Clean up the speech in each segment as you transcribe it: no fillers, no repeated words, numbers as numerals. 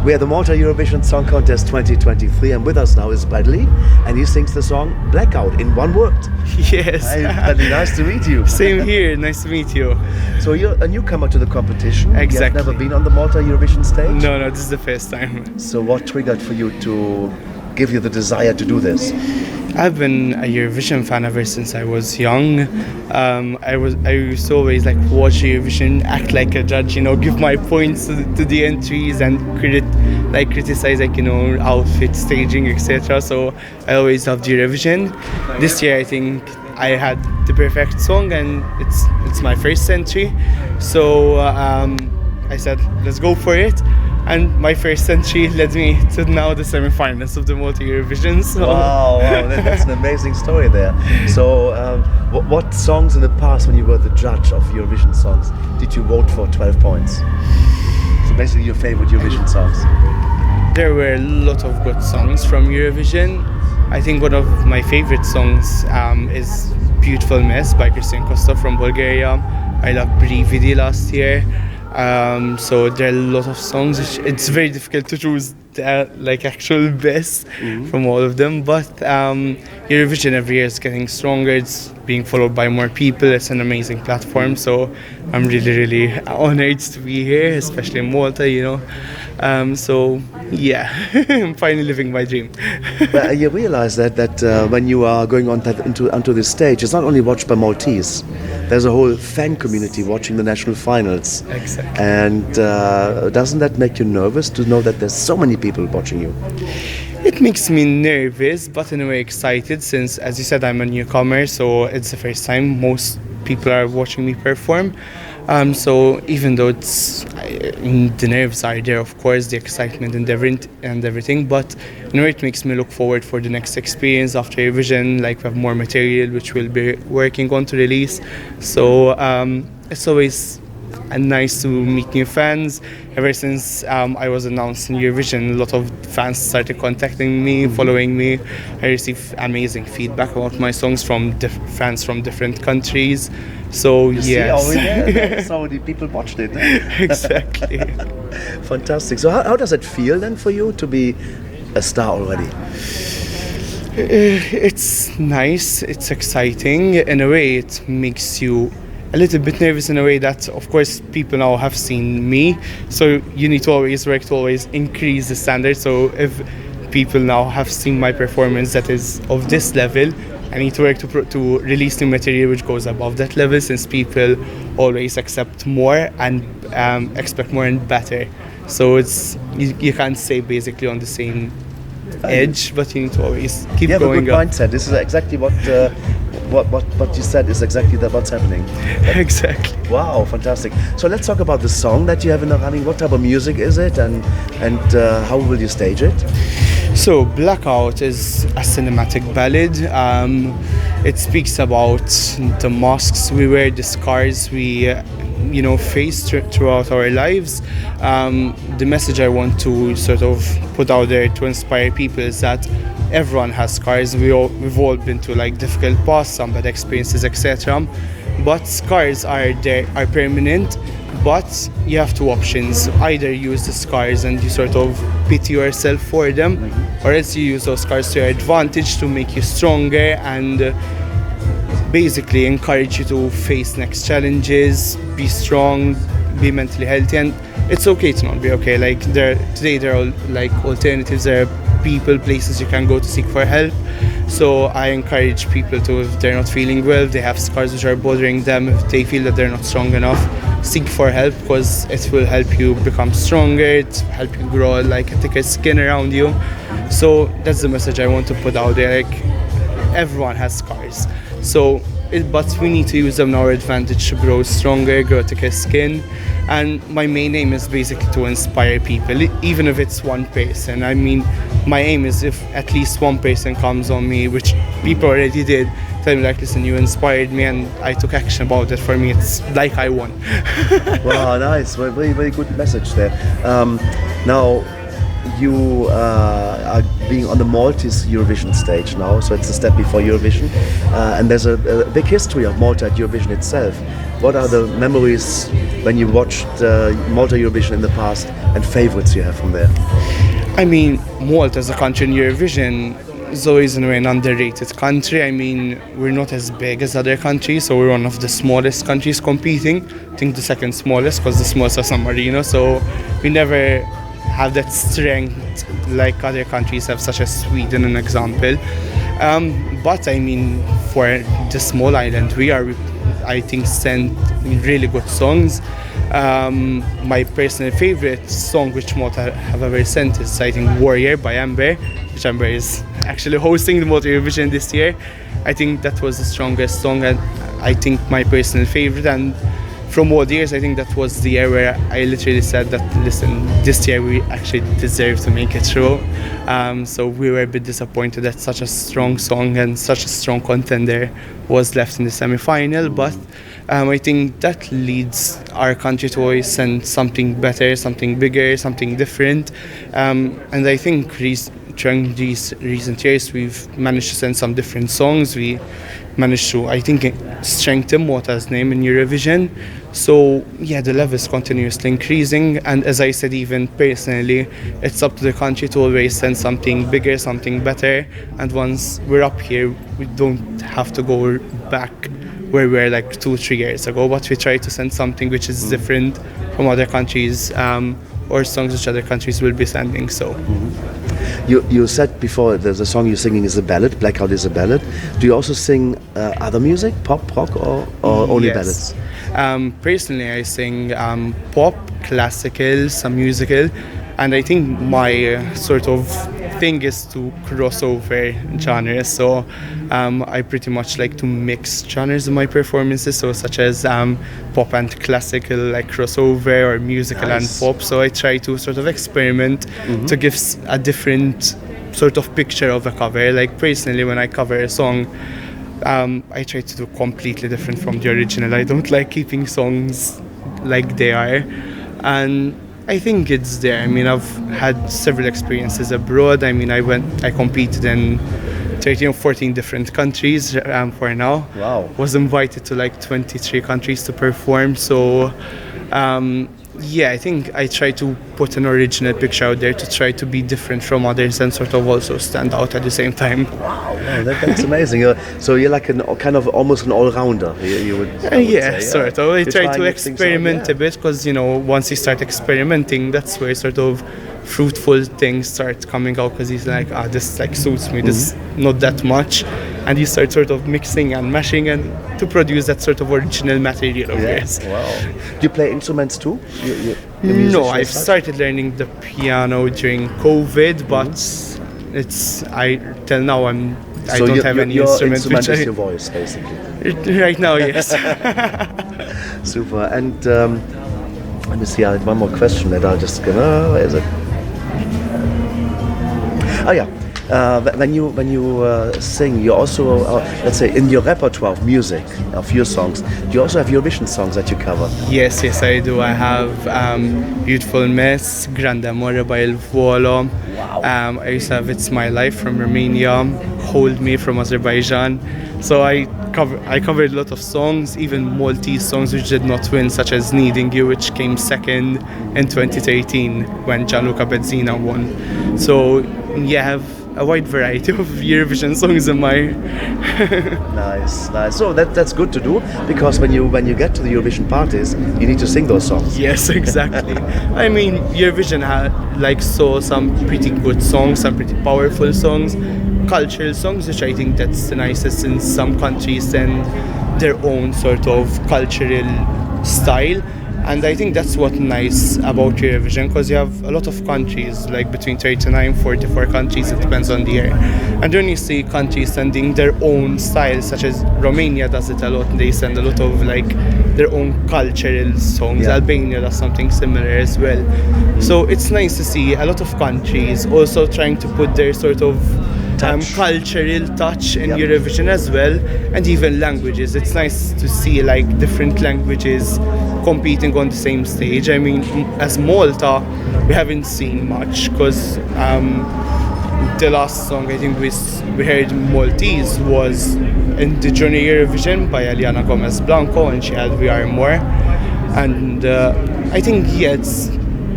We are the Malta Eurovision Song Contest 2023, and with us now is Bradley, and he sings the song Blackout in one word. Yes. Hi, Bradley, nice to meet you. Same here, nice to meet you. So you're a newcomer to the competition. Exactly. You've never been on the Malta Eurovision stage? No, this is the first time. So what triggered for you to give you the desire to do this? I've been a Eurovision fan ever since I was young. I used to always like watch Eurovision, act like a judge, give my points to the entries and criticize outfit, staging, etc. So I always loved Eurovision. This year I think I had the perfect song and it's my first entry. So I said let's go for it. And my first entry led me to now the semi-finals of the Malta Eurovision. So. Wow, that's an amazing story there. So, what songs in the past, when you were the judge of Eurovision songs, did you vote for 12 points? So basically, your favorite Eurovision songs. There were a lot of good songs from Eurovision. I think one of my favorite songs is "Beautiful Mess" by Christian Costa from Bulgaria. I loved Brividi last year. So there are a lot of songs. It's very difficult to choose the actual best from all of them. But Eurovision every year is getting stronger. It's being followed by more people. It's an amazing platform. So I'm really, really honored to be here, especially in Malta. So yeah, I'm finally living my dream. But you realize that when you are going onto this stage, it's not only watched by Maltese. There's a whole fan community watching the national finals. Exactly. And doesn't that make you nervous to know that there's so many people watching you? It makes me nervous, but in a way excited, since, as you said, I'm a newcomer, so it's the first time most people are watching me perform. So even though the nerves are there, of course, the excitement and everything, but it makes me look forward for the next experience after Eurovision. We have more material which we'll be working on to release. So it's always nice to meet new fans. Ever since I was announced in Eurovision, a lot of fans started contacting me, following me. I received amazing feedback about my songs from fans from different countries. So yes. So the people watched it. Exactly. Fantastic. So how does it feel then for you to be a star already? It's nice, it's exciting. In a way, it makes you a little bit nervous in a way that, of course, people now have seen me. So you need to always work to always increase the standard. So if people now have seen my performance that is of this level, I need to work to release new material which goes above that level, since people always accept more and expect more and better. So you can't stay basically on the same edge, but you need to always keep going up. You have a good mindset. This is exactly what you said is exactly what's happening. Exactly. Wow, fantastic. So let's talk about the song that you have in the running. What type of music is it, and how will you stage it? So Blackout is a cinematic ballad. It speaks about the masks we wear, the scars we face throughout our lives. The message I want to sort of put out there to inspire people is that everyone has scars. We've all been to difficult past, some bad experiences, etc. But scars are permanent. But you have two options: either use the scars and you sort of pity yourself for them, or else you use those scars to your advantage to make you stronger and basically encourage you to face next challenges, be strong, be mentally healthy. And it's okay to not be okay. Today there are alternatives. There are people, places you can go to seek for help. So I encourage people to, if they're not feeling well, if they have scars which are bothering them, if they feel that they're not strong enough, seek for help, because it will help you become stronger, it will help you grow a thicker skin around you. So that's the message I want to put out there. Everyone has scars. But we need to use them in our advantage to grow stronger, grow thicker skin. And my main aim is basically to inspire people, even if it's one person. I mean, my aim is if at least one person comes on me, which people already did, tell me listen, you inspired me and I took action about it. For me, it's like I won. Wow, nice. Very, very good message there. Now, you are being on the Maltese Eurovision stage now, so it's a step before Eurovision, and there's a big history of Malta at Eurovision itself. What are the memories when you watched Malta Eurovision in the past and favorites you have from there? I mean, Malta as a country in Eurovision is always in a way an underrated country. I mean, we're not as big as other countries, so we're one of the smallest countries competing. I think the second smallest, because the smallest are San Marino, so we never have that strength like other countries have, such as Sweden, an example. But I mean, for the small island, we are, I think, sent really good songs. My personal favorite song which Malta have ever sent is, I think, Warrior by Amber, which Amber is actually hosting the Malta Eurovision this year. I think that was the strongest song, and I think my personal favorite. And from all the years, I think that was the year where I literally said that, listen, this year we actually deserve to make it through. So we were a bit disappointed that such a strong song and such a strong contender was left in the semi-final, but I think that leads our country to always send something better, something bigger, something different. And I think during these recent years, we've managed to send some different songs. We managed to, I think, strengthen Malta's name in Eurovision. So yeah, the level is continuously increasing, and as I said, even personally, it's up to the country to always send something bigger, something better. And once we're up here, we don't have to go back where we were like 2-3 years ago, but we try to send something which is different from other countries, or songs which other countries will be sending. So. You said before the song you're singing is a ballad. Blackout is a ballad. Do you also sing other music, pop, rock, or only ballads? Personally, I sing pop, classical, some musical, and I think my sort of thing is to cross over genres. So I pretty much like to mix genres in my performances, so such as pop and classical, like crossover, or musical and pop. So I try to sort of experiment to give a different sort of picture of a cover. Like personally, when I cover a song, I try to do completely different from the original. I don't like keeping songs like they are, and I think it's there. I mean, I've had several experiences abroad. I mean, I competed in 13 or 14 different countries for now. Wow. Was invited to like 23 countries to perform. So yeah, I think I try to put an original picture out there to try to be different from others and sort of also stand out at the same time. Wow, that's amazing. So you're like kind of almost an all-rounder. You would yeah, say, sort of. I You're try trying to mixing experiment songs, a bit, because once you start experimenting, that's where sort of fruitful things start coming out, because he's like, this like suits me, this not that much, and you start sort of mixing and mashing and to produce that sort of original material of yours. Wow. Do you play instruments too? You're a musician No, as I've such? started learning the piano during COVID, but till now I don't have any your instrument. instrument is your voice, basically. Right now, yes. Super. And let me see. I had one more question that I'll just gonna. Where is it? Oh yeah. When you sing, you also let's say in your repertoire of music of your songs, do you also have Eurovision songs that you cover? Yes, I do. I have Beautiful Mess, Grande Amore by Il Volo. Wow. I used to have It's My Life from Romania, Hold Me from Azerbaijan. So I covered a lot of songs, even Maltese songs which did not win, such as Needing You, which came second in 2013 when Gianluca Bezzina won. So yeah, I have a wide variety of Eurovision songs in my Nice. So that's good to do, because when you get to the Eurovision parties, you need to sing those songs. Yes, exactly. I mean, Eurovision saw some pretty good songs, some pretty powerful songs, cultural songs, which I think that's the nicest, in some countries and their own sort of cultural style. And I think that's what's nice about Eurovision, because you have a lot of countries, like between 39 and 44 countries, it depends on the year. And then you see countries sending their own style, such as Romania does it a lot, they send a lot of like their own cultural songs. Yeah. Albania does something similar as well. So it's nice to see a lot of countries also trying to put their sort of cultural touch in Eurovision as well, and even languages. It's nice to see like different languages competing on the same stage. I mean, as Malta, we haven't seen much, because the last song I think we heard Maltese was in the Junior Eurovision by Eliana Gomez Blanco, and she had We Are More. And I think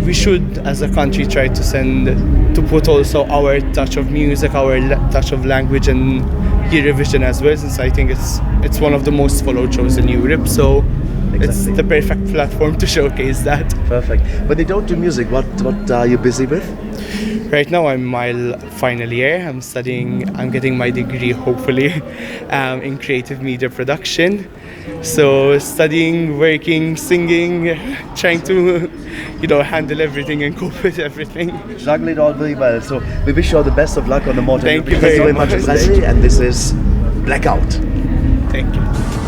we should, as a country, try to put also our touch of music, our touch of language in Eurovision as well, since I think it's one of the most followed shows in Europe. So it's the perfect platform to showcase that. Perfect. When they don't do music, what are you busy with? Right now I'm my final year. I'm getting my degree, hopefully, in creative media production. So studying, working, singing, trying to, handle everything and cope with everything. Juggle it all very well. So we wish you all the best of luck on the Malta. Thank you very much. And this is Blackout. Thank you.